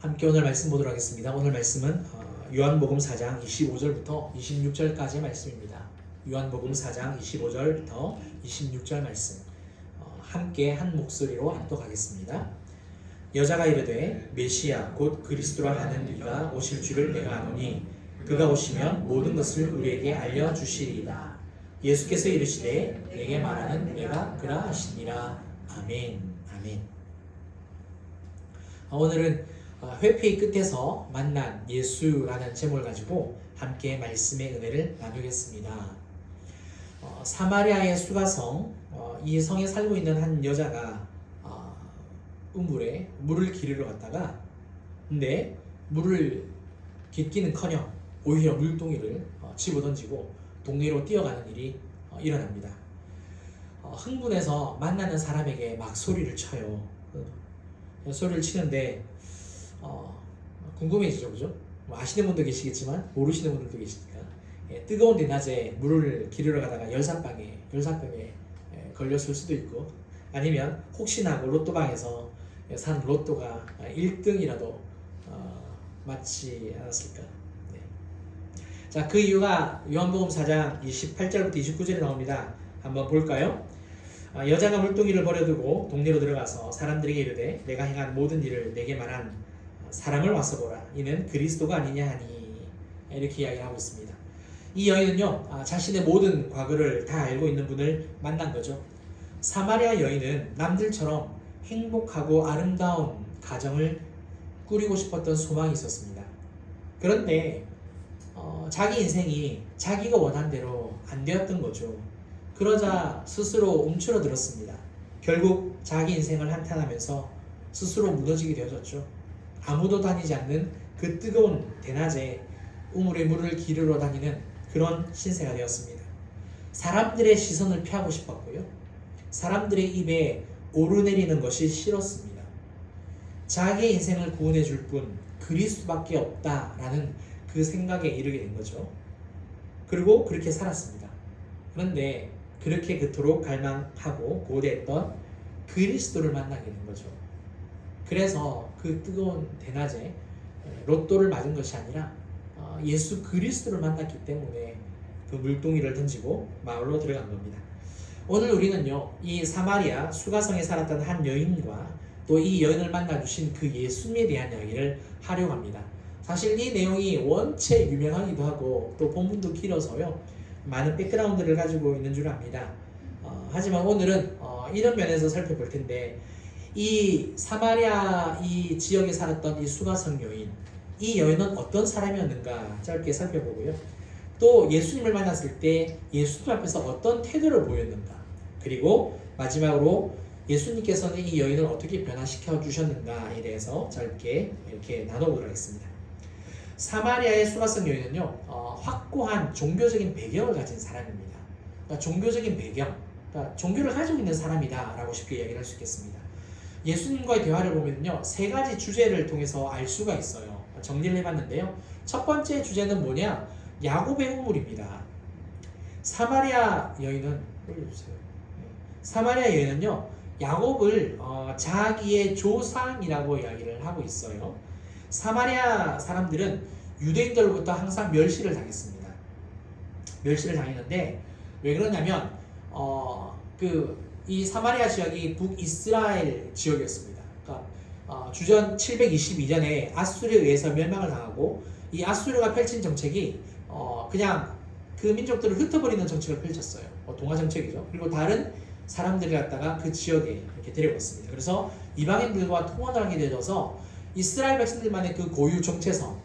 함께 오늘 말씀 보도록 하겠습니다. 오늘 말씀은 요한복음 4장 25절부터 26절까지의 말씀입니다. 요한복음 4장 25절부터 26절 말씀 함께 한 목소리로 합독하겠습니다. 여자가 이르되 메시아 곧 그리스도라 하는 이가 오실 줄을 내가 아노니 그가 오시면 모든 것을 우리에게 알려주시리이다. 예수께서 이르시되 내게 말하는 내가 그라 하시니라. 아멘. 아멘. 오늘은 회피의 끝에서 만난 예수라는 제목을 가지고 함께 말씀의 은혜를 나누겠습니다. 사마리아의 수가성, 이 성에 살고 있는 한 여자가 우물에 물을 기르러 갔다가 근데 물을 깃기는커녕 오히려 물동이를 집어던지고 동네로 뛰어가는 일이 일어납니다. 흥분해서 만나는 사람에게 막 소리를 쳐요. 소리를 치는데 궁금해지죠, 그죠? 아시는 분도 계시겠지만 모르시는 분들도 계시니까 뜨거운 대낮에 물을 기르러 가다가 열사병에 걸렸을 수도 있고 아니면 혹시나 로또방에서 산 로또가 1등이라도 맞지 않았을까. 네. 자, 그 이유가 요한복음 4장 28절부터 29절에 나옵니다. 한번 볼까요? 여자가 물동이를 버려두고 동네로 들어가서 사람들에게 이르되 내가 행한 모든 일을 내게 말한 사람을 와서 보라. 이는 그리스도가 아니냐 하니 이렇게 이야기하고 있습니다. 이 여인은요 자신의 모든 과거를 다 알고 있는 분을 만난 거죠. 사마리아 여인은 남들처럼 행복하고 아름다운 가정을 꾸리고 싶었던 소망이 있었습니다. 그런데 자기 인생이 자기가 원한 대로 안 되었던 거죠. 그러자 스스로 움츠러들었습니다. 결국 자기 인생을 한탄하면서 스스로 무너지게 되어졌죠. 아무도 다니지 않는 그 뜨거운 대낮에 우물에 물을 기르러 다니는 그런 신세가 되었습니다. 사람들의 시선을 피하고 싶었고요. 사람들의 입에 오르내리는 것이 싫었습니다. 자기의 인생을 구원해 줄 분 그리스도밖에 없다라는 그 생각에 이르게 된 거죠. 그리고 그렇게 살았습니다. 그런데 그렇게 그토록 갈망하고 고대했던 그리스도를 만나게 된 거죠. 그래서 그 뜨거운 대낮에 로또를 맞은 것이 아니라 예수 그리스도를 만났기 때문에 그 물동이를 던지고 마을로 들어간 겁니다. 오늘 우리는요 이 사마리아 수가성에 살았던 한 여인과 또 이 여인을 만나주신 그 예수님에 대한 이야기를 하려고 합니다. 사실 이 내용이 원체 유명하기도 하고 또 본문도 길어서요 많은 백그라운드를 가지고 있는 줄 압니다. 하지만 오늘은 이런 면에서 살펴볼 텐데 이 사마리아 이 지역에 살았던 이 수가성 여인, 이 여인은 어떤 사람이었는가 짧게 살펴보고요. 또 예수님을 만났을 때 예수님 앞에서 어떤 태도를 보였는가, 그리고 마지막으로 예수님께서는 이 여인을 어떻게 변화시켜 주셨는가에 대해서 짧게 이렇게 나눠보도록 하겠습니다. 사마리아의 수가성 여인은요 확고한 종교적인 배경을 가진 사람입니다. 그러니까 종교적인 배경, 그러니까 종교를 가지고 있는 사람이다 라고 쉽게 이야기를 할 수 있겠습니다. 예수님과의 대화를 보면요 세 가지 주제를 통해서 알 수가 있어요. 정리를 해봤는데요, 첫 번째 주제는 뭐냐, 야곱의 우물입니다. 사마리아 여인은요 야곱을 자기의 조상이라고 이야기를 하고 있어요. 사마리아 사람들은 유대인들로부터 항상 멸시를 당했습니다. 멸시를 당했는데 왜 그러냐면 이 사마리아 지역이 북이스라엘 지역이었습니다. 그러니까 주전 722년에 아수르에 의해서 멸망을 당하고 이 아수르가 펼친 정책이 그냥 그 민족들을 흩어버리는 정책을 펼쳤어요. 동아 정책이죠. 그리고 다른 사람들을 갖다가 그 지역에 이렇게 데려왔습니다. 그래서 이방인들과 통혼을 하게 되어서 이스라엘 백성들만의 그 고유 정체성,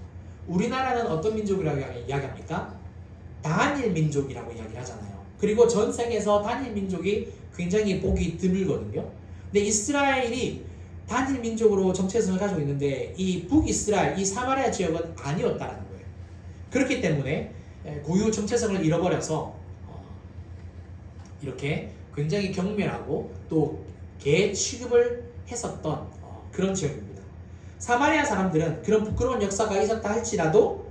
우리나라는 어떤 민족이라고 이야기합니까? 다한일 민족이라고 이야기를 하잖아요. 그리고 전 세계에서 단일 민족이 굉장히 보기 드물거든요. 근데 이스라엘이 단일 민족으로 정체성을 가지고 있는데 이 북이스라엘, 이 사마리아 지역은 아니었다는 거예요. 그렇기 때문에 고유 정체성을 잃어버려서 이렇게 굉장히 경멸하고 또 개 취급을 했었던 그런 지역입니다. 사마리아 사람들은 그런 부끄러운 역사가 있었다 할지라도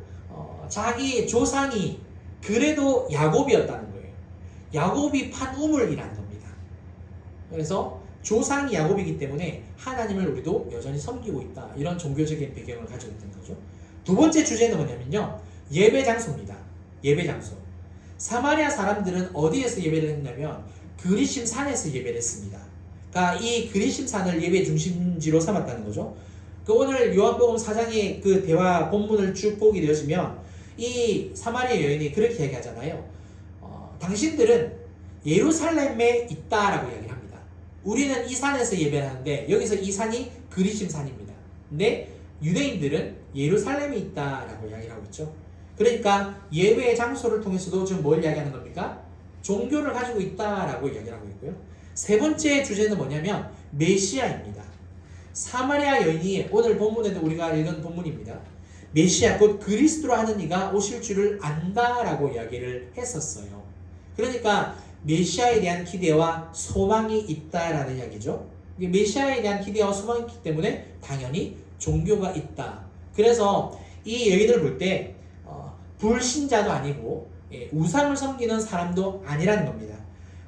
자기 조상이 그래도 야곱이었다는 거예요. 야곱이 판 우물이라는 겁니다. 그래서 조상이 야곱이기 때문에 하나님을 우리도 여전히 섬기고 있다. 이런 종교적인 배경을 가지고 있는 거죠. 두 번째 주제는 뭐냐면요. 예배 장소입니다. 예배 장소. 사마리아 사람들은 어디에서 예배를 했냐면 그리심 산에서 예배를 했습니다. 그러니까 이 그리심 산을 예배 중심지로 삼았다는 거죠. 그 오늘 요한복음 4장의 그 대화 본문을 쭉 보게 되어지면 이 사마리아 여인이 그렇게 얘기하잖아요. 당신들은 예루살렘에 있다라고 이야기를 합니다. 우리는 이 산에서 예배를 하는데 여기서 이 산이 그리심 산입니다. 근데 유대인들은 예루살렘에 있다라고 이야기를 하고 있죠. 그러니까 예배 장소를 통해서도 지금 뭘 이야기하는 겁니까? 종교를 가지고 있다라고 이야기를 하고 있고요. 세 번째 주제는 뭐냐면 메시아입니다. 사마리아 여인이 오늘 본문에도 우리가 읽은 본문입니다. 메시아 곧 그리스도로 하는 이가 오실 줄을 안다라고 이야기를 했었어요. 그러니까 메시아에 대한 기대와 소망이 있다라는 이야기죠. 메시아에 대한 기대와 소망이 있기 때문에 당연히 종교가 있다. 그래서 이 여인을 볼 때 불신자도 아니고 우상을 섬기는 사람도 아니라는 겁니다.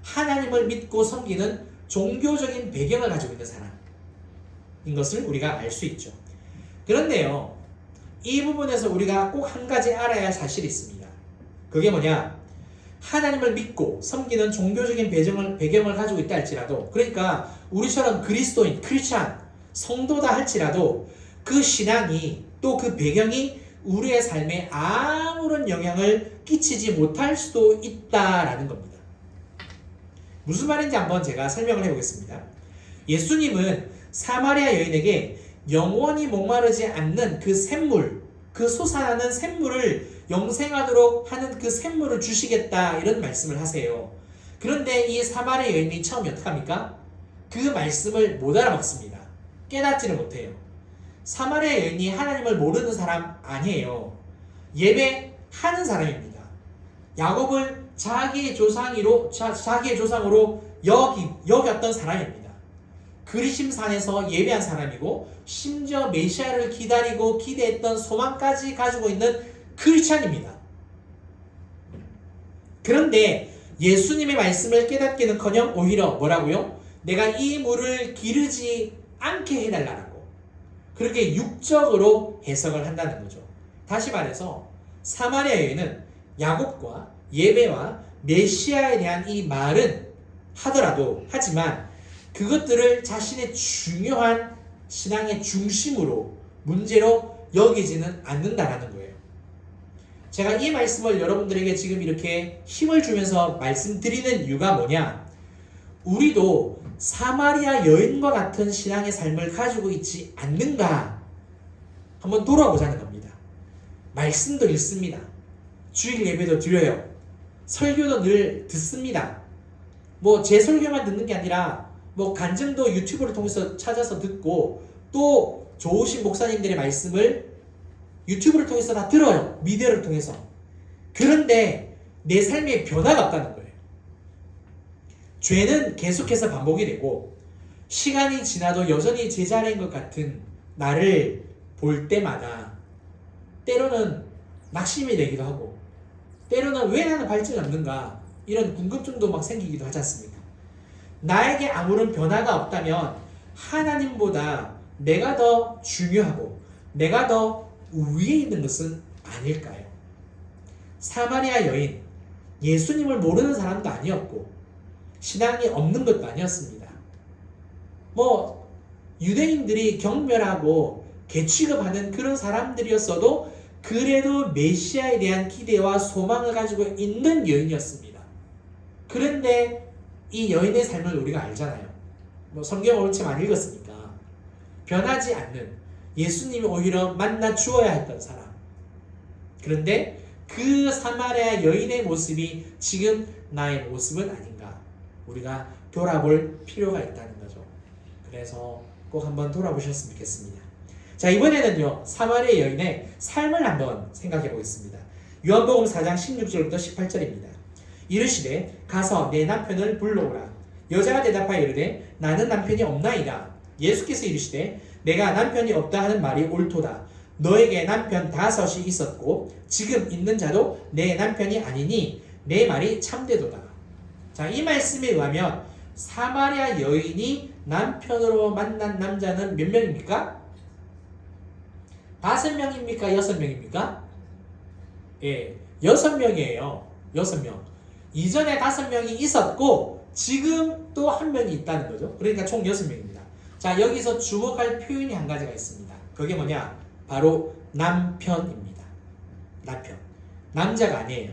하나님을 믿고 섬기는 종교적인 배경을 가지고 있는 사람인 것을 우리가 알 수 있죠. 그런데요, 이 부분에서 우리가 꼭 한 가지 알아야 할 사실이 있습니다. 그게 뭐냐? 하나님을 믿고 섬기는 종교적인 배경을 가지고 있다 할지라도, 그러니까 우리처럼 그리스도인, 크리스찬, 성도다 할지라도 그 신앙이 또 그 배경이 우리의 삶에 아무런 영향을 끼치지 못할 수도 있다라는 겁니다. 무슨 말인지 한번 제가 설명을 해보겠습니다. 예수님은 사마리아 여인에게 영원히 목마르지 않는 그 샘물, 그 솟아나는 샘물을 영생하도록 하는 그 샘물을 주시겠다 이런 말씀을 하세요. 그런데 이 사마리아 여인이 처음에 어떻게 합니까? 그 말씀을 못 알아먹습니다. 깨닫지를 못해요. 사마리아 여인이 하나님을 모르는 사람 아니에요. 예배하는 사람입니다. 야곱을 자기의 조상으로 여겼던 사람입니다. 그리심산에서 예배한 사람이고 심지어 메시아를 기다리고 기대했던 소망까지 가지고 있는 크리스찬입니다. 그런데 예수님의 말씀을 깨닫기는커녕 오히려 뭐라고요? 내가 이 물을 기르지 않게 해달라고 그렇게 육적으로 해석을 한다는 거죠. 다시 말해서 사마리아 여인은 야곱과 예배와 메시아에 대한 이 말은 하지만 그것들을 자신의 중요한 신앙의 중심으로 문제로 여기지는 않는다라는 거예요. 제가 이 말씀을 여러분들에게 지금 이렇게 힘을 주면서 말씀드리는 이유가 뭐냐? 우리도 사마리아 여인과 같은 신앙의 삶을 가지고 있지 않는가? 한번 돌아보자는 겁니다. 말씀도 읽습니다. 주일 예배도 드려요. 설교도 늘 듣습니다. 제 설교만 듣는 게 아니라 간증도 유튜브를 통해서 찾아서 듣고 또 좋으신 목사님들의 말씀을 유튜브를 통해서 다 들어요. 미디어를 통해서. 그런데 내 삶에 변화가 없다는 거예요. 죄는 계속해서 반복이 되고 시간이 지나도 여전히 제자리인 것 같은 나를 볼 때마다 때로는 낙심이 되기도 하고 때로는 왜 나는 발전이 없는가 이런 궁금증도 막 생기기도 하지 않습니까? 나에게 아무런 변화가 없다면 하나님보다 내가 더 중요하고 내가 더 위에 있는 것은 아닐까요? 사마리아 여인, 예수님을 모르는 사람도 아니었고 신앙이 없는 것도 아니었습니다. 유대인들이 경멸하고 개취급하는 그런 사람들이었어도 그래도 메시아에 대한 기대와 소망을 가지고 있는 여인이었습니다. 그런데 이 여인의 삶을 우리가 알잖아요. 성경을 옳지 많이 읽었으니까 변하지 않는 예수님이 오히려 만나 주어야 했던 사람. 그런데 그 사마리아 여인의 모습이 지금 나의 모습은 아닌가? 우리가 돌아볼 필요가 있다는 거죠. 그래서 꼭 한번 돌아보셨으면 좋겠습니다. 자, 이번에는요 사마리아 여인의 삶을 한번 생각해 보겠습니다. 요한복음 4장 16절부터 18절입니다. 이르시되 가서 내 남편을 불러오라. 여자가 대답하여 이르되 나는 남편이 없나이다. 예수께서 이르시되 내가 남편이 없다 하는 말이 옳도다. 너에게 남편 5이 있었고 지금 있는 자도 내 남편이 아니니 내 말이 참되도다. 자, 이 말씀에 의하면 사마리아 여인이 남편으로 만난 남자는 몇 명입니까? 5명입니까? 6명입니까? 예, 6명이에요. 6명. 이전에 5명이 있었고 지금 또 한 명이 있다는 거죠. 그러니까 총 6명입니다. 자, 여기서 주목할 표현이 한 가지가 있습니다. 그게 뭐냐? 바로 남편입니다. 남편. 남자가 아니에요.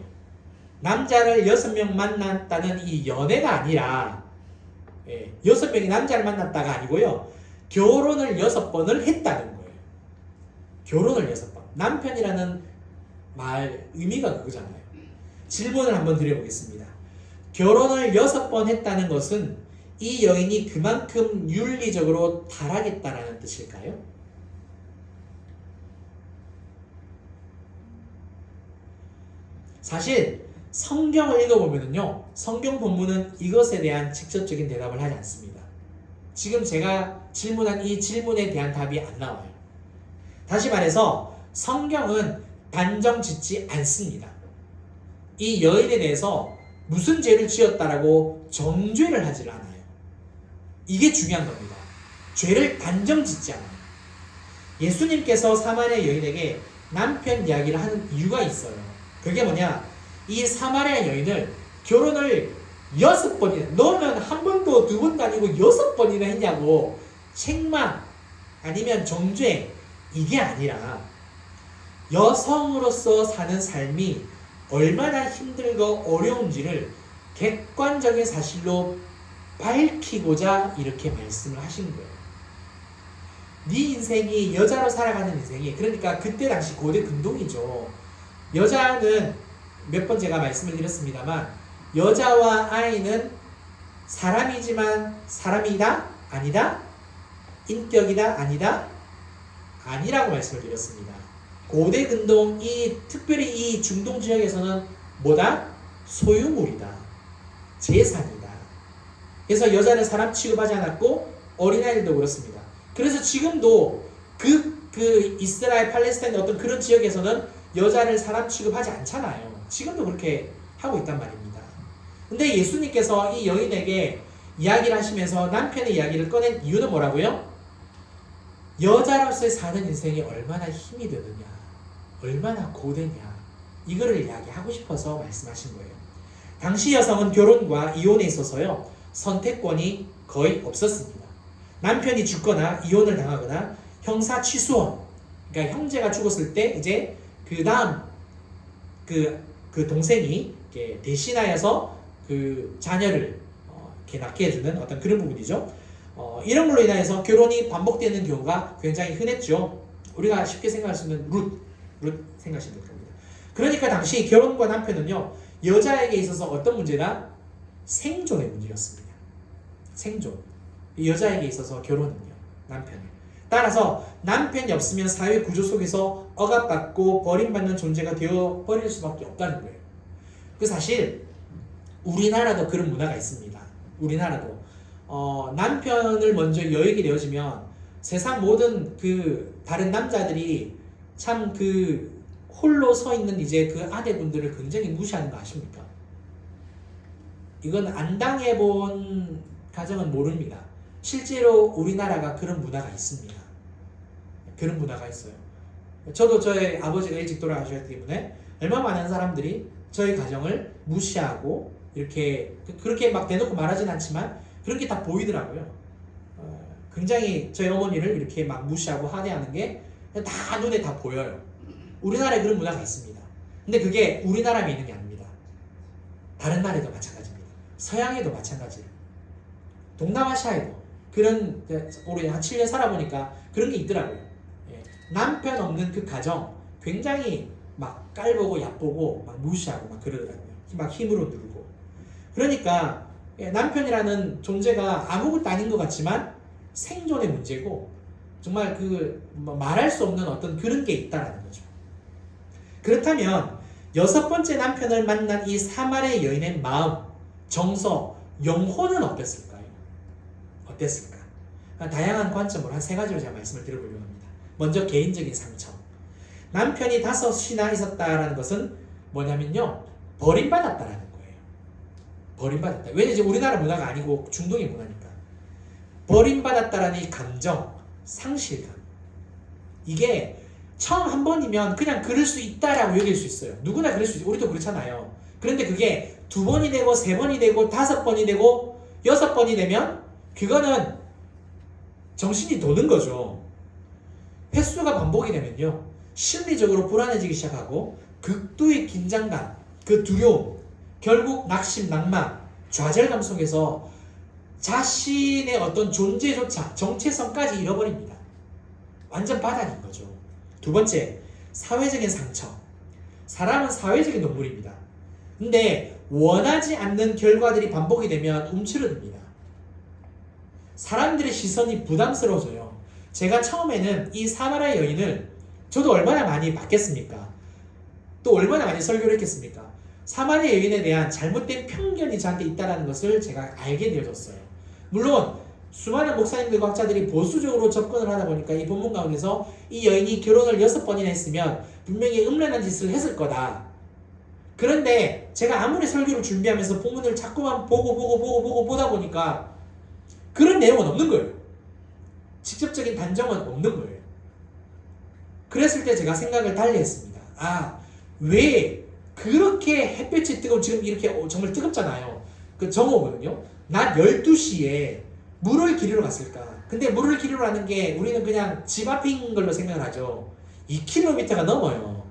남자를 6명 만났다는 이 연애가 아니라 6명이 남자를 만났다가 아니고요. 결혼을 6번을 했다는 거예요. 결혼을 6번. 남편이라는 말 의미가 그거잖아요. 질문을 한번 드려보겠습니다. 결혼을 6번 했다는 것은 이 여인이 그만큼 윤리적으로 타락했다라는 뜻일까요? 사실 성경을 읽어보면요, 성경 본문은 이것에 대한 직접적인 대답을 하지 않습니다. 지금 제가 질문한 이 질문에 대한 답이 안 나와요. 다시 말해서 성경은 단정 짓지 않습니다. 이 여인에 대해서 무슨 죄를 지었다라고 정죄를 하질 않아요. 이게 중요한 겁니다. 죄를 단정 짓지 않아요. 예수님께서 사마리아 여인에게 남편 이야기를 하는 이유가 있어요. 그게 뭐냐? 이 사마리아 여인을 결혼을 6번이나, 너는 한 번도 2번도 아니고 6번이나 했냐고 책망 아니면 정죄, 이게 아니라 여성으로서 사는 삶이 얼마나 힘들고 어려운지를 객관적인 사실로 밝히고자 이렇게 말씀을 하신 거예요. 네 인생이, 여자로 살아가는 인생이, 그러니까 그때 당시 고대 근동이죠. 여자는 몇 번 제가 말씀을 드렸습니다만, 여자와 아이는 사람이지만 사람이다? 아니다? 인격이다? 아니다? 아니라고 말씀을 드렸습니다. 고대 근동, 특별히 이 중동 지역에서는 뭐다? 소유물이다. 재산이다. 그래서 여자는 사람 취급하지 않았고 어린아이들도 그렇습니다. 그래서 지금도 그 이스라엘, 팔레스타인 어떤 그런 지역에서는 여자를 사람 취급하지 않잖아요. 지금도 그렇게 하고 있단 말입니다. 근데 예수님께서 이 여인에게 이야기를 하시면서 남편의 이야기를 꺼낸 이유는 뭐라고요? 여자로서의 사는 인생이 얼마나 힘이 드느냐, 얼마나 고되냐, 이거를 이야기하고 싶어서 말씀하신 거예요. 당시 여성은 결혼과 이혼에 있어서요, 선택권이 거의 없었습니다. 남편이 죽거나 이혼을 당하거나 형사 취소원, 그러니까 형제가 죽었을 때 이제 그 다음 그 동생이 대신하여서 그 자녀를 이렇게 낳게 해주는 어떤 그런 부분이죠. 이런 걸로 인해서 결혼이 반복되는 경우가 굉장히 흔했죠. 우리가 쉽게 생각할 수 있는 룻 생각하시면 됩니다. 그러니까 당시 결혼과 남편은요, 여자에게 있어서 어떤 문제다? 생존의 문제였습니다. 생존. 여자에게 있어서 결혼은요, 남편은. 따라서 남편이 없으면 사회 구조 속에서 억압받고 버림받는 존재가 되어 버릴 수밖에 없다는 거예요. 그 사실 우리나라도 그런 문화가 있습니다. 우리나라도 남편을 먼저 여에게 되어지면 세상 모든 그 다른 남자들이 참 그 홀로 서 있는 이제 그 아내분들을 굉장히 무시하는 거 아십니까? 이건 안 당해본 가정은 모릅니다. 실제로 우리나라가 그런 문화가 있습니다. 그런 문화가 있어요. 저도 저희 아버지가 일찍 돌아가셨기 때문에 얼마나 많은 사람들이 저희 가정을 무시하고 이렇게 그렇게 막 대놓고 말하진 않지만 그렇게 다 보이더라고요. 굉장히 저희 어머니를 이렇게 막 무시하고 하대하는 게 다 눈에 다 보여요. 우리나라에 그런 문화가 있습니다. 근데 그게 우리나라에 있는 게 아닙니다. 다른 나라에도 마찬가지입니다. 서양에도 마찬가지예요. 동남아시아에도 그런, 우리 한 7년 살아보니까 그런 게 있더라고요. 남편 없는 그 가정 굉장히 막 깔보고 얕보고 막 무시하고 막 그러더라고요. 막 힘으로 누르고. 그러니까 남편이라는 존재가 아무것도 아닌 것 같지만 생존의 문제고 정말 말할 수 없는 어떤 그런 게 있다라는 거죠. 그렇다면 6번째 남편을 만난 이 사마리아 여인의 마음, 정서, 영혼은 어땠을까요? 어땠을까? 다양한 관점으로 한 3가지로 제가 말씀을 드려보려고 합니다. 먼저 개인적인 상처. 남편이 5이나 있었다라는 것은 뭐냐면요, 버림받았다라는 거예요. 버림받았다. 왜냐면 이제 우리나라 문화가 아니고 중동의 문화니까. 버림받았다라는 이 감정, 상실감. 이게 처음 한 번이면 그냥 그럴 수 있다라고 여길 수 있어요. 누구나 그럴 수 있어요. 우리도 그렇잖아요. 그런데 그게 2번이 되고 3번이 되고 5번이 되고 6번이 되면 그거는 정신이 도는 거죠. 횟수가 반복이 되면요, 심리적으로 불안해지기 시작하고 극도의 긴장감, 그 두려움, 결국 낙심, 낭만, 좌절감 속에서 자신의 어떤 존재조차 정체성까지 잃어버립니다. 완전 바닥인 거죠. 2번째, 사회적인 상처. 사람은 사회적인 동물입니다. 근데 원하지 않는 결과들이 반복이 되면 움츠러듭니다. 사람들의 시선이 부담스러워져요. 제가 처음에는 이 사마리아 여인을 저도 얼마나 많이 봤겠습니까? 또 얼마나 많이 설교를 했겠습니까? 사마리아 여인에 대한 잘못된 편견이 저한테 있다는 것을 제가 알게 되어졌어요. 물론 수많은 목사님들과 학자들이 보수적으로 접근을 하다 보니까 이 본문 가운데서 이 여인이 결혼을 6번이나 했으면 분명히 음란한 짓을 했을 거다. 그런데 제가 아무리 설교를 준비하면서 본문을 자꾸만 보고 보다 보니까 그런 내용은 없는 거예요. 직접적인 단정은 없는 거예요. 그랬을 때 제가 생각을 달리 했습니다. 왜 그렇게 햇볕이 뜨거운, 지금 이렇게 정말 뜨겁잖아요. 그 정오거든요. 낮 12시에 물을 기르러 갔을까? 근데 물을 기르러 가는 게 우리는 그냥 집 앞인 걸로 생각을 하죠. 2km가 넘어요.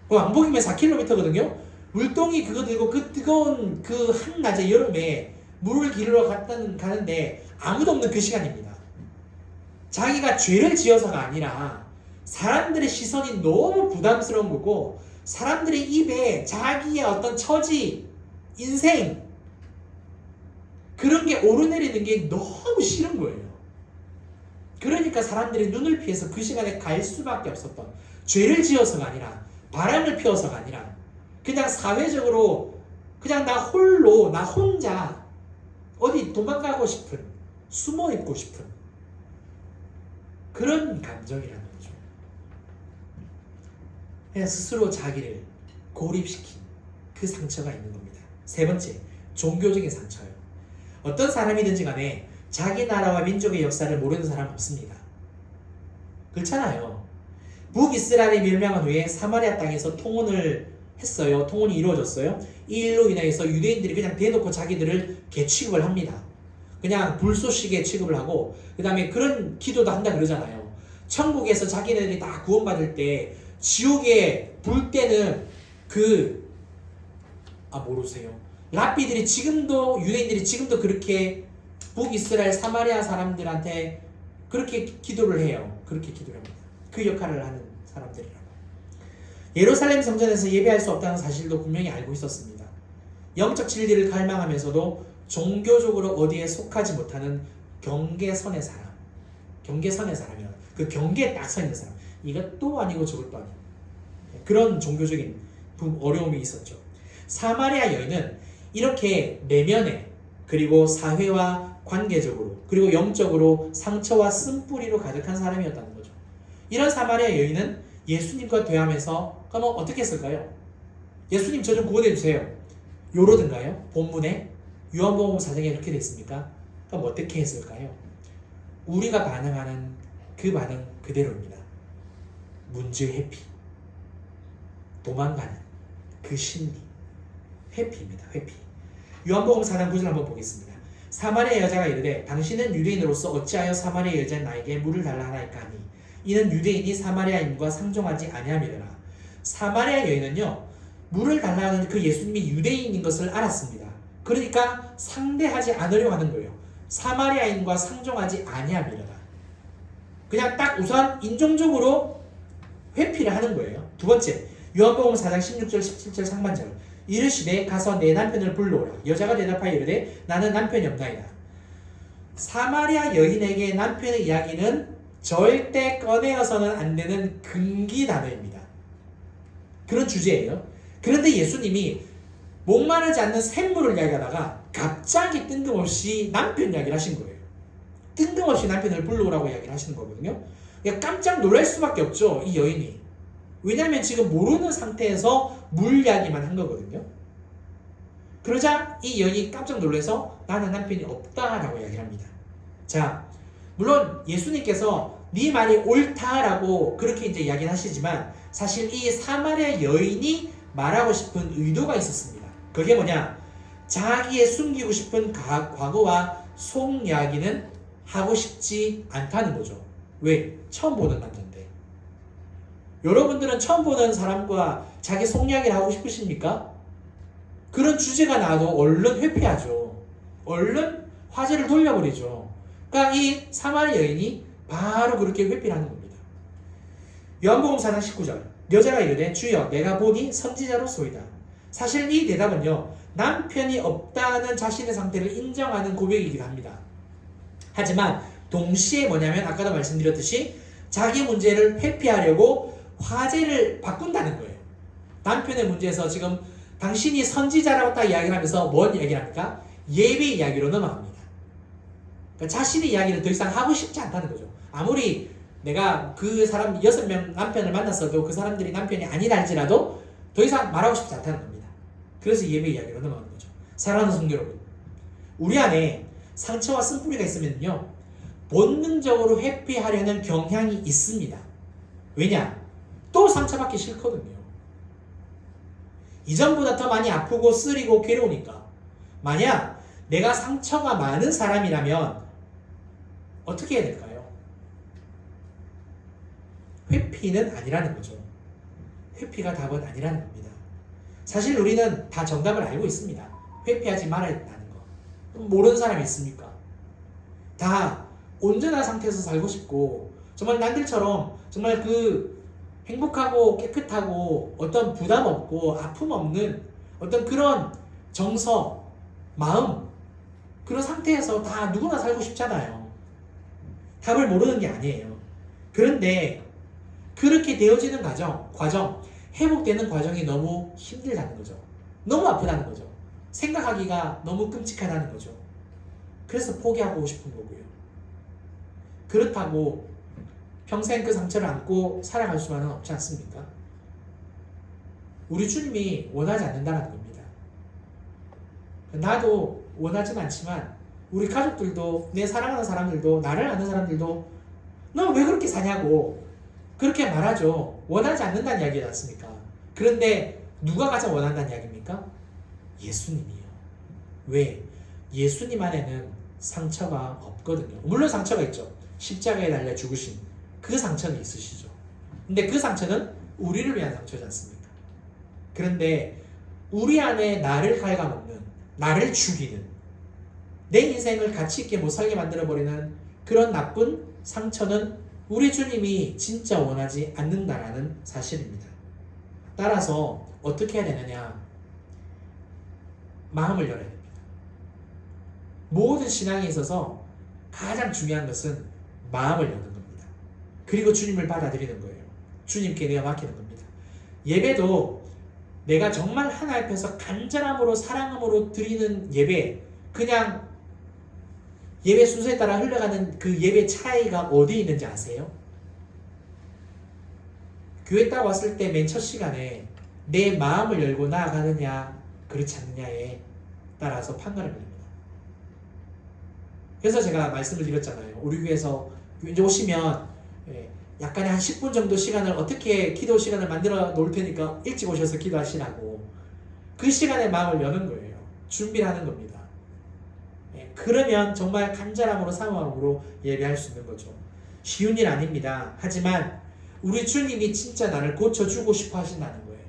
왕복이면 4km거든요. 물동이 그거 들고 그 뜨거운 그 한낮에 여름에 물을 기르러 가는데 아무도 없는 그 시간입니다. 자기가 죄를 지어서가 아니라 사람들의 시선이 너무 부담스러운 거고, 사람들의 입에 자기의 어떤 처지, 인생, 그런 게 오르내리는 게 너무 싫은 거예요. 그러니까 사람들이 눈을 피해서 그 시간에 갈 수밖에 없었던, 죄를 지어서가 아니라, 바람을 피워서가 아니라, 그냥 사회적으로 그냥 나 홀로, 나 혼자 어디 도망가고 싶은, 숨어 있고 싶은 그런 감정이라는 거죠. 그냥 스스로 자기를 고립시킨 그 상처가 있는 겁니다. 3번째, 종교적인 상처요. 어떤 사람이든지 간에 자기 나라와 민족의 역사를 모르는 사람은 없습니다. 그렇잖아요. 북이스라엘이 멸망한 후에 사마리아 땅에서 통혼을 했어요. 통혼이 이루어졌어요. 이 일로 인해서 유대인들이 그냥 대놓고 자기들을 개취급을 합니다. 그냥 불쏘시개 취급을 하고, 그 다음에 그런 기도도 한다 그러잖아요. 천국에서 자기네들이 다 구원받을 때 지옥에 불 때는 모르세요? 랍비들이 지금도, 유대인들이 지금도 그렇게 북이스라엘 사마리아 사람들한테 그렇게 기도를 해요. 그렇게 기도를 합니다. 그 역할을 하는 사람들이라고. 예루살렘 성전에서 예배할 수 없다는 사실도 분명히 알고 있었습니다. 영적 진리를 갈망하면서도 종교적으로 어디에 속하지 못하는 경계선의 사람, 경계선의 사람이요. 그 경계에 딱 서 있는 사람. 이것도 아니고 저것도 아니고 그런 종교적인 어려움이 있었죠. 사마리아 여인은 이렇게 내면에, 그리고 사회와 관계적으로, 그리고 영적으로 상처와 쓴뿌리로 가득한 사람이었다는 거죠. 이런 사마리아 여인은 예수님과 대화하면서 그럼 어떻게 했을까요? 예수님 저 좀 구원해 주세요. 요러든가요? 본문에 요한복음 4장에 이렇게 되어 있습니까? 그럼 어떻게 했을까요? 우리가 반응하는 그 반응 그대로입니다. 문제 회피, 도망가는 그 심리, 회피입니다. 회피. 요한복음 4장 9절 한번 보겠습니다. 사마리아 여자가 이르되 당신은 유대인으로서 어찌하여 사마리아 여자 나에게 물을 달라 하나이까 하니 이는 유대인이 사마리아인과 상종하지 아니함이라. 사마리아 여인은요, 물을 달라 하는 그 예수님이 유대인인 것을 알았습니다. 그러니까 상대하지 않으려고 하는 거예요. 사마리아인과 상종하지 아니함이라. 그냥 딱 우선 인종적으로 회피를 하는 거예요. 2번째, 요한복음 4장 16절 17절 상반절. 이르시되 가서 내 남편을 불러오라. 여자가 대답하여 이르되 나는 남편이 없나이다. 사마리아 여인에게 남편의 이야기는 절대 꺼내어서는 안 되는 금기 단어입니다. 그런 주제예요. 그런데 예수님이 목마르지 않는 샘물을 이야기하다가 갑자기 뜬금없이 남편 이야기를 하신 거예요. 뜬금없이 남편을 불러오라고 이야기를 하시는 거거든요. 그러니까 깜짝 놀랄 수밖에 없죠, 이 여인이. 왜냐하면 지금 모르는 상태에서 물 이야기만 한 거거든요. 그러자 이 여인이 깜짝 놀라서 나는 남편이 없다라고 이야기를 합니다. 자, 물론 예수님께서 네 말이 옳다라고 그렇게 이제 이야기는 하시지만 사실 이 사마리아 여인이 말하고 싶은 의도가 있었습니다. 그게 뭐냐? 자기의 숨기고 싶은 과거와 속 이야기는 하고 싶지 않다는 거죠. 왜? 처음 보는 남자인데. 여러분들은 처음 보는 사람과 자기 속 이야기를 하고 싶으십니까? 그런 주제가 나와도 얼른 회피하죠. 얼른 화제를 돌려버리죠. 그러니까 이 사마리아 여인이 바로 그렇게 회피를 하는 겁니다. 요한복음 4장 19절 여자가 이르되 주여 내가 보니 선지자로소이다. 사실 이 대답은요 남편이 없다는 자신의 상태를 인정하는 고백이기도 합니다. 하지만 동시에 뭐냐면 아까도 말씀드렸듯이 자기 문제를 회피하려고 화제를 바꾼다는 거예요. 남편의 문제에서 지금 당신이 선지자라고 딱 이야기를 하면서 뭔 얘기를 합니까? 예배 이야기로 넘어갑니다. 그러니까 자신의 이야기를 더 이상 하고 싶지 않다는 거죠. 아무리 내가 그 사람 6명 남편을 만났어도 그 사람들이 남편이 아니다 할지라도 더 이상 말하고 싶지 않다는 겁니다. 그래서 예배 이야기로 넘어가는 거죠. 사랑하는 성도 여러분, 우리 안에 상처와 쓴뿌리가 있으면요 본능적으로 회피하려는 경향이 있습니다. 왜냐? 또 상처받기 싫거든요. 이전보다 더 많이 아프고 쓰리고 괴로우니까. 만약 내가 상처가 많은 사람이라면 어떻게 해야 될까요? 회피는 아니라는 거죠. 회피가 답은 아니라는 겁니다. 사실 우리는 다 정답을 알고 있습니다. 회피하지 말아야 된다는 거. 모르는 사람이 있습니까? 다 온전한 상태에서 살고 싶고 정말 남들처럼 정말 그 행복하고 깨끗하고 어떤 부담 없고 아픔 없는 어떤 그런 정서, 마음 그런 상태에서 다 누구나 살고 싶잖아요. 답을 모르는 게 아니에요. 그런데 그렇게 되어지는 과정, 회복되는 과정이 너무 힘들다는 거죠. 너무 아프다는 거죠. 생각하기가 너무 끔찍하다는 거죠. 그래서 포기하고 싶은 거고요. 그렇다고 평생 그 상처를 안고 살아갈 수만은 없지 않습니까? 우리 주님이 원하지 않는다는 겁니다. 나도 원하진 않지만 우리 가족들도 내 사랑하는 사람들도 나를 아는 사람들도 너 왜 그렇게 사냐고 그렇게 말하죠. 원하지 않는다는 이야기지 않습니까? 그런데 누가 가장 원한다는 이야기입니까? 예수님이요. 왜? 예수님 안에는 상처가 없거든요. 물론 상처가 있죠. 십자가에 달려 죽으신 그 상처는 있으시죠. 근데 그 상처는 우리를 위한 상처지 않습니까? 그런데 우리 안에 나를 갉아먹는, 나를 죽이는, 내 인생을 가치 있게 못 살게 만들어버리는 그런 나쁜 상처는 우리 주님이 진짜 원하지 않는다라는 사실입니다. 따라서 어떻게 해야 되느냐? 마음을 열어야 됩니다. 모든 신앙에 있어서 가장 중요한 것은 마음을 여는 겁니다. 그리고 주님을 받아들이는 거예요. 주님께 내가 맡기는 겁니다. 예배도 내가 정말 하나님 앞에서 간절함으로 사랑함으로 드리는 예배, 그냥 예배 순서에 따라 흘러가는 그 예배 차이가 어디에 있는지 아세요? 교회 딱 왔을 때 맨 첫 시간에 내 마음을 열고 나아가느냐 그렇지 않느냐에 따라서 판가름 됩니다. 그래서 제가 말씀을 드렸잖아요. 우리 교회에서 이제 오시면 약간의 한 10분 정도 시간을 어떻게 기도 시간을 만들어 놓을 테니까 일찍 오셔서 기도하시라고 그 시간에 마음을 여는 거예요. 준비를 하는 겁니다. 그러면 정말 간절함으로 사모함으로 예배할 수 있는 거죠. 쉬운 일 아닙니다. 하지만 우리 주님이 진짜 나를 고쳐주고 싶어 하신다는 거예요.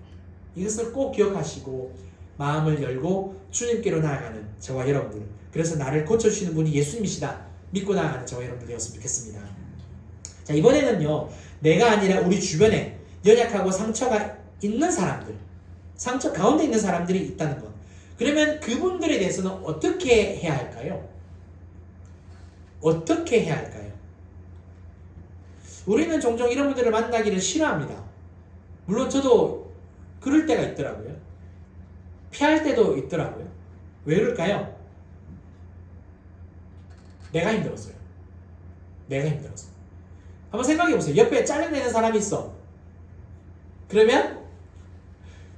이것을 꼭 기억하시고 마음을 열고 주님께로 나아가는 저와 여러분들, 그래서 나를 고쳐주시는 분이 예수님이시다 믿고 나아가는 저와 여러분들 되었으면 좋겠습니다. 자, 이번에는요, 내가 아니라 우리 주변에 연약하고 상처가 있는 사람들, 상처 가운데 있는 사람들이 있다는 것. 그러면 그분들에 대해서는 어떻게 해야 할까요? 어떻게 해야 할까요? 우리는 종종 이런 분들을 만나기를 싫어합니다. 물론 저도 그럴 때가 있더라고요. 피할 때도 있더라고요. 왜 그럴까요? 내가 힘들었어요. 내가 힘들었어. 한번 생각해보세요. 옆에 짜증내는 사람이 있어. 그러면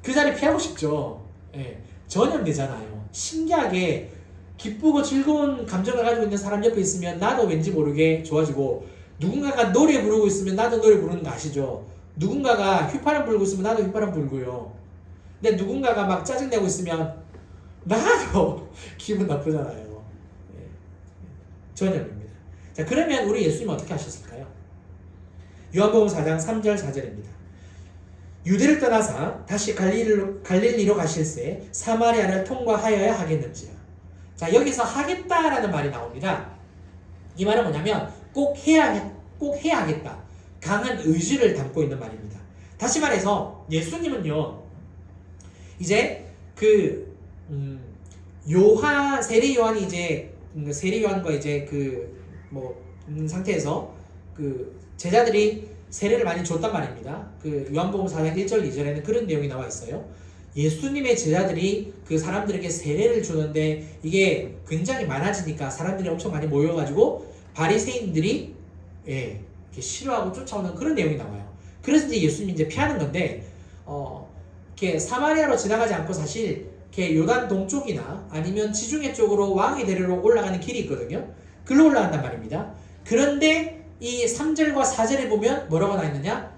그 자리 피하고 싶죠. 예, 전염되잖아요. 신기하게 기쁘고 즐거운 감정을 가지고 있는 사람 옆에 있으면 나도 왠지 모르게 좋아지고, 누군가가 노래 부르고 있으면 나도 노래 부르는 거 아시죠? 누군가가 휘파람 불고 있으면 나도 휘파람 불고요. 근데 누군가가 막 짜증내고 있으면 나도 기분 나쁘잖아요. 예. 전염입니다. 자, 그러면 우리 예수님은 어떻게 하셨을까요? 요한복음 4장 3절 4절입니다. 유대를 떠나사 다시 갈릴리로 가실새 사마리아를 통과하여야 하겠는지요. 자, 여기서 하겠다라는 말이 나옵니다. 이 말은 뭐냐면 꼭 해야 하겠다. 강한 의지를 담고 있는 말입니다. 다시 말해서 예수님은요, 이제 세례 요한이 이제 세례 요한과 이제 상태에서 제자들이 세례를 많이 줬단 말입니다. 요한복음 4장 1절 2절에는 그런 내용이 나와 있어요. 예수님의 제자들이 그 사람들에게 세례를 주는데 이게 굉장히 많아지니까 사람들이 엄청 많이 모여가지고 바리새인들이 이렇게 싫어하고 쫓아오는 그런 내용이 나와요. 그래서 이제 예수님이 이제 피하는 건데, 이렇게 사마리아로 지나가지 않고 사실 이렇게 요단 동쪽이나 아니면 지중해 쪽으로 왕이 데리러 올라가는 길이 있거든요. 글로 올라간단 말입니다. 그런데 이 3절과 4절에 보면 뭐라고 나와 있느냐?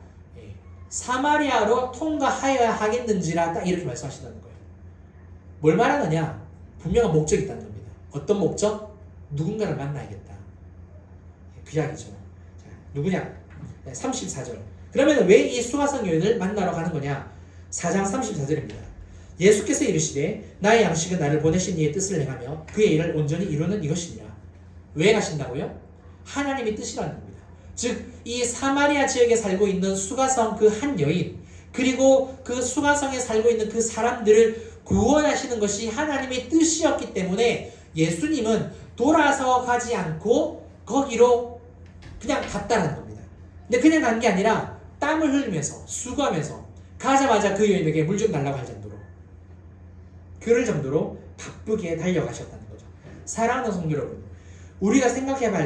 사마리아로 통과하여야 하겠는지라 딱 이렇게 말씀하신다는 거예요. 뭘 말하느냐? 분명한 목적이 있다는 겁니다. 어떤 목적? 누군가를 만나야겠다. 그 이야기죠. 자, 누구냐? 34절. 그러면 왜 이 수가성 여인을 만나러 가는 거냐? 4장 34절입니다. 예수께서 이르시되 나의 양식은 나를 보내신 이의 뜻을 행하며 그의 일을 온전히 이루는 이것이니라. 왜 가신다고요? 하나님의 뜻이라는 겁니다. 즉, 이 사마리아 지역에 살고 있는 수가성 그 한 여인, 그리고 그 수가성에 살고 있는 그 사람들을 구원하시는 것이 하나님의 뜻이었기 때문에 예수님은 돌아서 가지 않고 거기로 그냥 갔다는 겁니다. 근데 그냥 간 게 아니라 땀을 흘리면서 수고하면서 가자마자 그 여인에게 물 좀 달라고 할 정도로, 그럴 정도로 바쁘게 달려가셨다는 거죠. 사랑하는 성도 여러분, 우리가 생각해봐야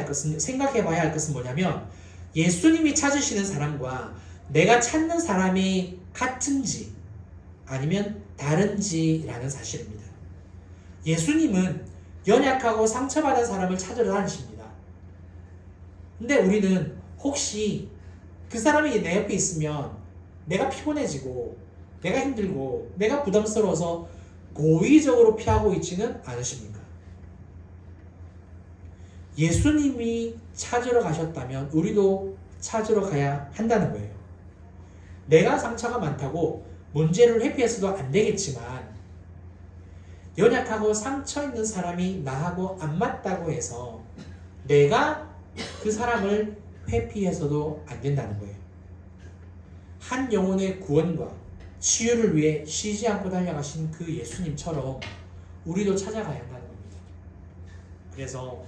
할 것은 뭐냐면 예수님이 찾으시는 사람과 내가 찾는 사람이 같은지 아니면 다른지라는 사실입니다. 예수님은 연약하고 상처받은 사람을 찾으러 다니십니다. 근데 우리는 혹시 그 사람이 내 옆에 있으면 내가 피곤해지고 내가 힘들고 내가 부담스러워서 고의적으로 피하고 있지는 않으십니까? 예수님이 찾으러 가셨다면 우리도 찾으러 가야 한다는 거예요. 내가 상처가 많다고 문제를 회피해서도 안 되겠지만, 연약하고 상처 있는 사람이 나하고 안 맞다고 해서 내가 그 사람을 회피해서도 안 된다는 거예요. 한 영혼의 구원과 치유를 위해 쉬지 않고 달려가신 그 예수님처럼 우리도 찾아가야 한다는 겁니다. 그래서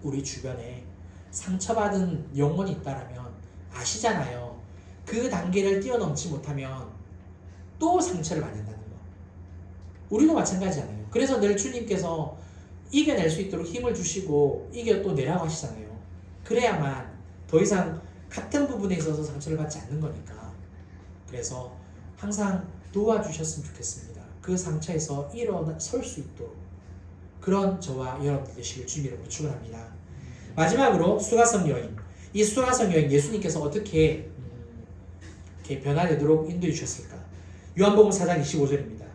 우리 주변에 상처받은 영혼이 있다라면 아시잖아요. 그 단계를 뛰어넘지 못하면 또 상처를 받는다는 거. 우리도 마찬가지잖아요. 그래서 늘 주님께서 이겨낼 수 있도록 힘을 주시고 이겨 또 내라고 하시잖아요. 그래야만 더 이상 같은 부분에 있어서 상처를 받지 않는 거니까. 그래서 항상 도와주셨으면 좋겠습니다. 그 상처에서 일어설 수 있도록. 그런 저와 여러분들 되시길 주님 이름으로 축원합니다. 마지막으로 수가성 여인. 이 수가성 여인 예수님께서 어떻게 변화되도록 인도해 주셨을까? 요한복음 4장 25절입니다.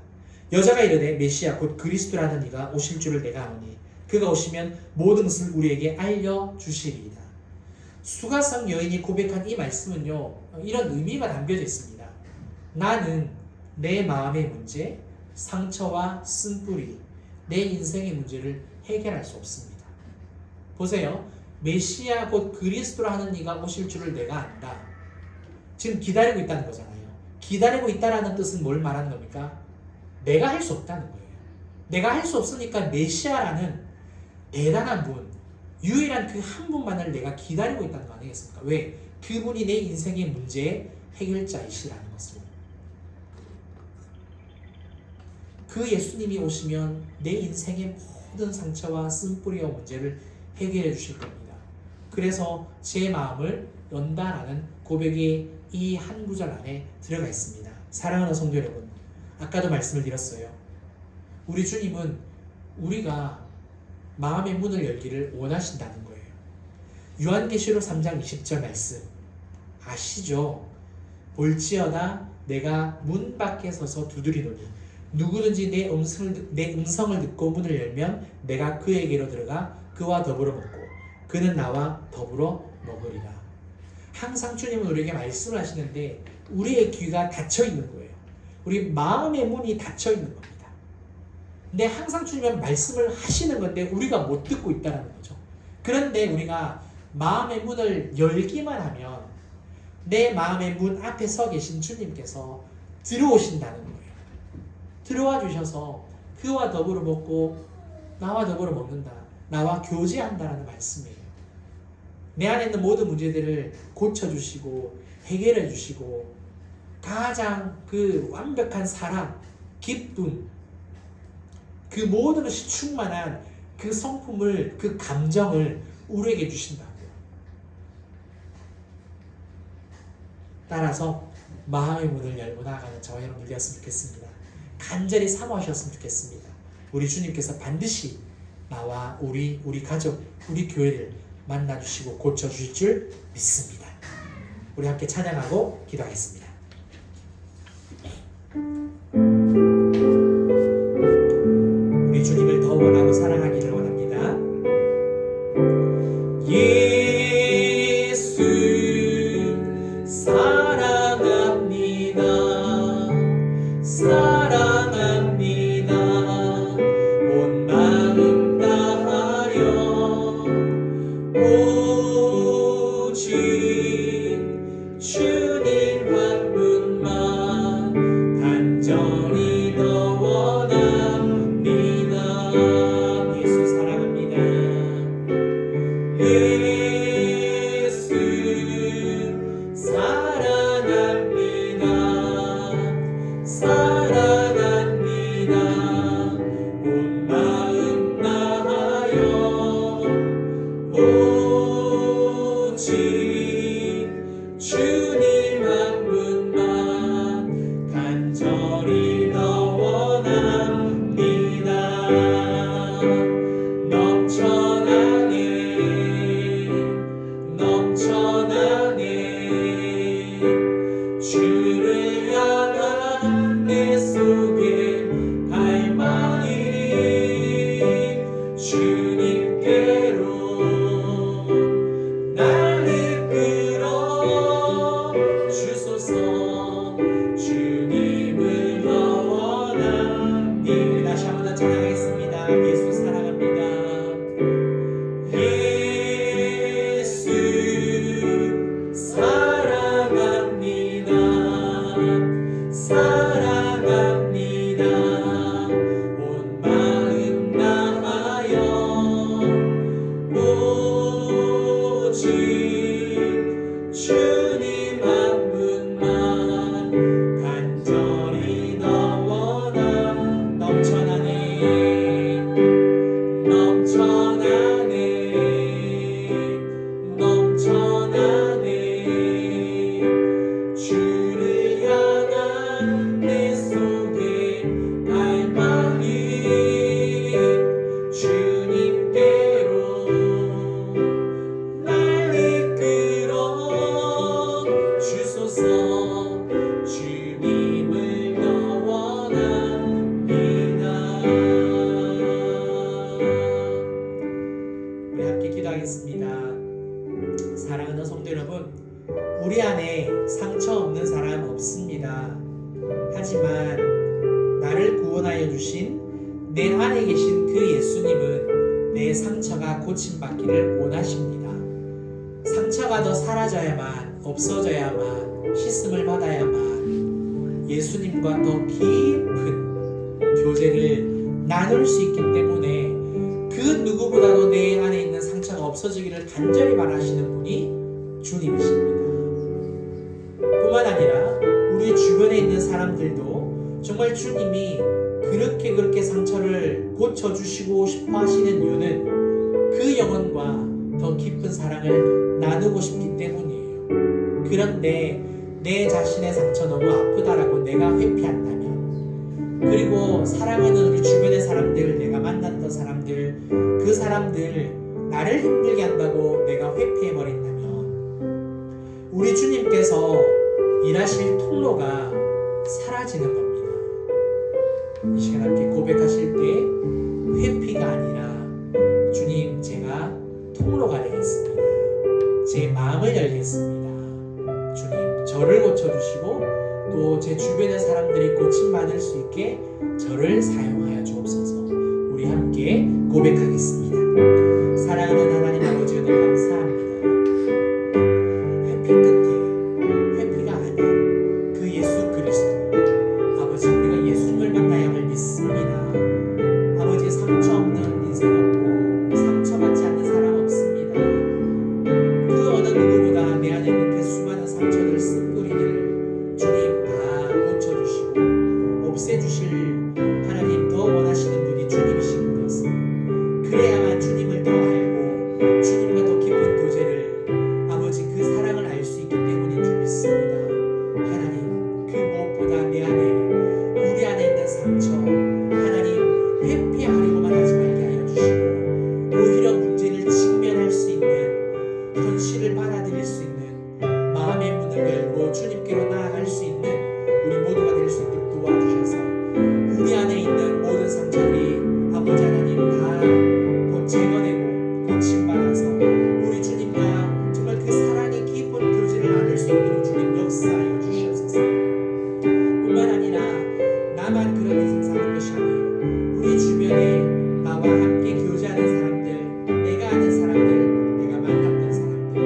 여자가 이르되 메시아 곧 그리스도라는 이가 오실 줄을 내가 아노니 그가 오시면 모든 것을 우리에게 알려주시리이다. 수가성 여인이 고백한 이 말씀은요, 이런 의미가 담겨져 있습니다. 나는 내 마음의 문제, 상처와 쓴뿌리, 내 인생의 문제를 해결할 수 없습니다. 보세요. 메시아 곧 그리스도라 하는 이가 오실 줄을 내가 안다. 지금 기다리고 있다는 거잖아요. 기다리고 있다라는 뜻은 뭘 말하는 겁니까? 내가 할 수 없다는 거예요. 내가 할 수 없으니까 메시아라는 대단한 분, 유일한 그 한 분만을 내가 기다리고 있다는 거 아니겠습니까? 왜? 그분이 내 인생의 문제의 해결자이시라는 것을. 그 예수님이 오시면 내 인생의 모든 상처와 쓴뿌리와 문제를 해결해 주실 겁니다. 그래서 제 마음을 연다라는 고백이 이 한 구절 안에 들어가 있습니다. 사랑하는 성도 여러분, 아까도 말씀을 드렸어요. 우리 주님은 우리가 마음의 문을 열기를 원하신다는 거예요. 요한계시록 3장 20절 말씀 아시죠? 볼지어다 내가 문 밖에 서서 두드리노니 누구든지 내 음성을 듣고 문을 열면 내가 그에게로 들어가 그와 더불어 먹고 그는 나와 더불어 먹으리라. 항상 주님은 우리에게 말씀을 하시는데 우리의 귀가 닫혀 있는 거예요. 우리 마음의 문이 닫혀 있는 겁니다. 근데 항상 주님은 말씀을 하시는 건데 우리가 못 듣고 있다는 거죠. 그런데 우리가 마음의 문을 열기만 하면 내 마음의 문 앞에 서 계신 주님께서 들어오신다는 거예요. 들어와 주셔서 그와 더불어 먹고 나와 더불어 먹는다. 나와 교제한다라는 말씀이에요. 내 안에 있는 모든 문제들을 고쳐주시고 해결해 주시고 가장 그 완벽한 사랑, 기쁨, 그 모든 것이 충만한 그 성품을, 그 감정을 우리에게 주신다고요. 따라서 마음의 문을 열고 나아가는 저와 여러분들 되었으면 좋겠습니다. 간절히 사모하셨으면 좋겠습니다. 우리 주님께서 반드시 나와 우리 가족, 우리 교회를 만나주시고 고쳐주실 줄 믿습니다. 우리 함께 찬양하고 기도하겠습니다. 우리 주님을 더 원하고 사랑하기를 원합니다. 예수 사랑합니다. 사랑합니다. 온 마음 다하여 오직 주님 한 분만 간절히 더 원합니다. 예수 사랑합니다. 예수 사랑합니다. 사랑합니다. 온 마음 다하여 오직 주님 한 분만 간절히 더 원합니다. 넘쳐나네 주를 향한 내 속에 갈망이 주님께로 날 이끌어 주소서. 주님을 더 원합니다. 다시 한번 더 찬양하겠습니다. 예수 사랑합니다. 예수 사랑합니다. 사랑합니다. 온 마음 다하여 오직 주님 한 분만 간절히 더 원함. 넘쳐나네 주를 향한 내 속에 갈망이 주님께로 날 이끌어 주소서. 주님을 더 원합니다. 우리 함께 기도하겠습니다. 사랑하는 성도 여러분, 우리 안에 상처 없는 사람 없습니다. 하지만 나를 구원하여 주신 내 안에 계신 그 예수님은 내 상처가 고침받기를 원하십니다. 상처가 더 사라져야만, 없어져야만, 씻음을 받아야만 예수님과 더 깊은 교제를 나눌 수 있기 때문에 그 누구보다도 내 안에 있는 상처가 없어지기를 간절히 바라시는 분이 주님이십니다. 뿐만 아니라 우리 주변에 있는 사람들도 정말 주님이 그렇게 상처를 고쳐주시고 싶어 하시는 이유는 그 영혼과 더 깊은 사랑을 나누고 싶기 때문이에요. 그런데 내 자신의 상처 너무 아프다라고 내가 회피한다면, 그리고 사랑하는 우리 주변의 사람들, 내가 만났던 사람들, 그 사람들 나를 힘들게 한다고 내가 회피해버린다면 우리 주님께서 일하실 통로가 사라지는 겁니다. 이 시간 함께 고백하실 때 회피가 아니라 주님, 제가 통로가 되겠습니다. 제 마음을 열겠습니다. 주님, 저를 고쳐주시고 또 제 주변의 사람들이 고침받을 수 있게 저를 사용하여 주옵소서. 우리 함께 고백하겠습니다. 사랑하는 하나님 아버지, 오늘 감사합니다. 회피 끝에 회피가 아닌 그 예수 그리스도, 아버지, 우리가 예수님을 만나야만 믿습니다. 아버지, 상처 없는 인생 없고 상처받지 않는 사람 없습니다. 그 어느 누구보다 내 안에 있는 그 수많은 상처들, 쓴뿌리들 주님 다 고쳐주시고 없애주실 하나님, 더 원하시는 분이 주님이신 것을, 그래야만 주님을 더 알고 주님과 더 깊은 교제를, 아버지, 그 사랑을 알 수 있기 때문인 줄 믿습니다. 하나님, 그 무엇보다 내 안에, 우리 안에 있는 상처, 하나님, 회피하려고만 하지 말게 하여 주시고 오히려 문제를 직면할 수 있는, 현실을 받아들일 수 있는 마음의 문을 열고 주님께로 나아갈 수 있는 우리 모두가 될 수 있도록 도와주셔서 우리 안에 있는 모든 상처들이 아버지 하나님 다 제거되고 고침받아서 우리 주님과 정말 그 사랑의 깊은 교제를 나눌 수 있도록 주님 역사하여 주시옵소서. 뿐만 아니라 나만 그런 인생 사는 것이 아니에요. 우리 주변에 나와 함께 교제하는 사람들, 내가 아는 사람들, 내가 만났던 사람들,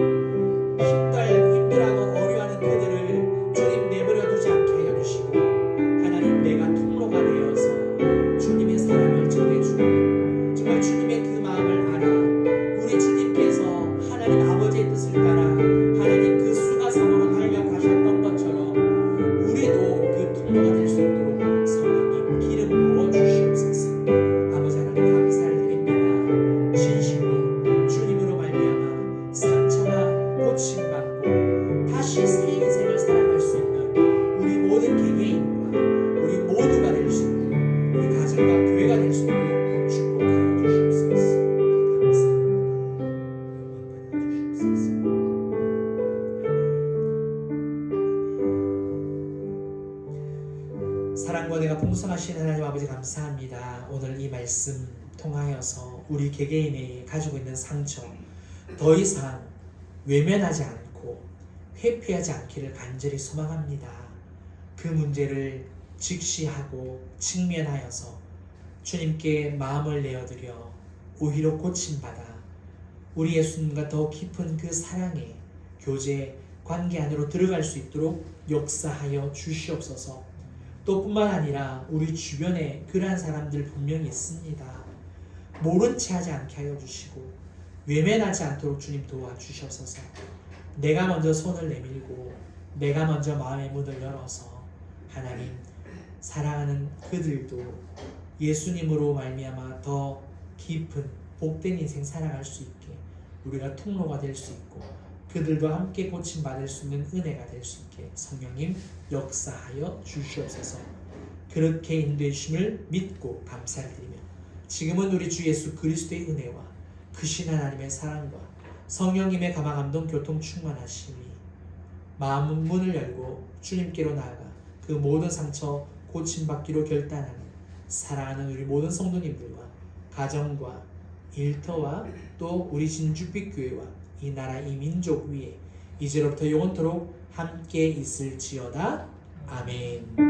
힘들어하고 어려워하는 그들을 주님 내버려 두지 않게 하여 주시고 하나님, 내가 통로가 되어서 주님의 사랑을 전해주고 정말 주님의 그 마음을 알아 우리 주님께서 하나님 아버지의 뜻을 따라 하나님 그 수가성으로 달려가셨던 것처럼 우리도 그 통로가 될 수 있도록 성령님 기름 부어 주시옵소서. 아버지 하나님, 감사를 드립니다. 진실로 주님으로 말미암아 상처가 고침받고 다시 새 인생을 살아갈 수 있는 우리 모든 개개인과 우리 모두가 될 수 있는, 우리 가정과 교회가 될 수 있는 축복하여 주시옵소서. 감사합니다. 영광 받아 주시옵소서. 사랑과 내가 풍성하신 하나님 아버지, 감사합니다. 오늘 이 말씀 통하여서 우리 개개인이 가지고 있는 상처 더 이상 외면하지 않고 회피하지 않기를 간절히 소망합니다. 그 문제를 직시하고 직면하여서 주님께 마음을 내어드려 오히려 고침받아 우리 예수님과 더 깊은 그 사랑의 교제 관계 안으로 들어갈 수 있도록 역사하여 주시옵소서. 또 뿐만 아니라 우리 주변에 그러한 사람들 분명히 있습니다. 모른 채 하지 않게 하여 주시고 외면하지 않도록 주님 도와주시옵소서. 내가 먼저 손을 내밀고 내가 먼저 마음의 문을 열어서 하나님, 사랑하는 그들도 예수님으로 말미암아 더 깊은 복된 인생 살아갈 수 있게 우리가 통로가 될 수 있고 그들도 함께 고침받을 수 있는 은혜가 될 수 있게 성령님 역사하여 주시옵소서. 그렇게 인도해 주심을 믿고 감사를 드리며 지금은 우리 주 예수 그리스도의 은혜와 크신 하나님의 사랑과 성령님의 감화감동 교통 충만하심이 마음 문을 열고 주님께로 나아가 그 모든 상처 고침받기로 결단하는 사랑하는 우리 모든 성도님들과 가정과 일터와 또 우리 진주빛 교회와 이 나라 이 민족 위에 이제로부터 영원토록 함께 있을지어다. 아멘.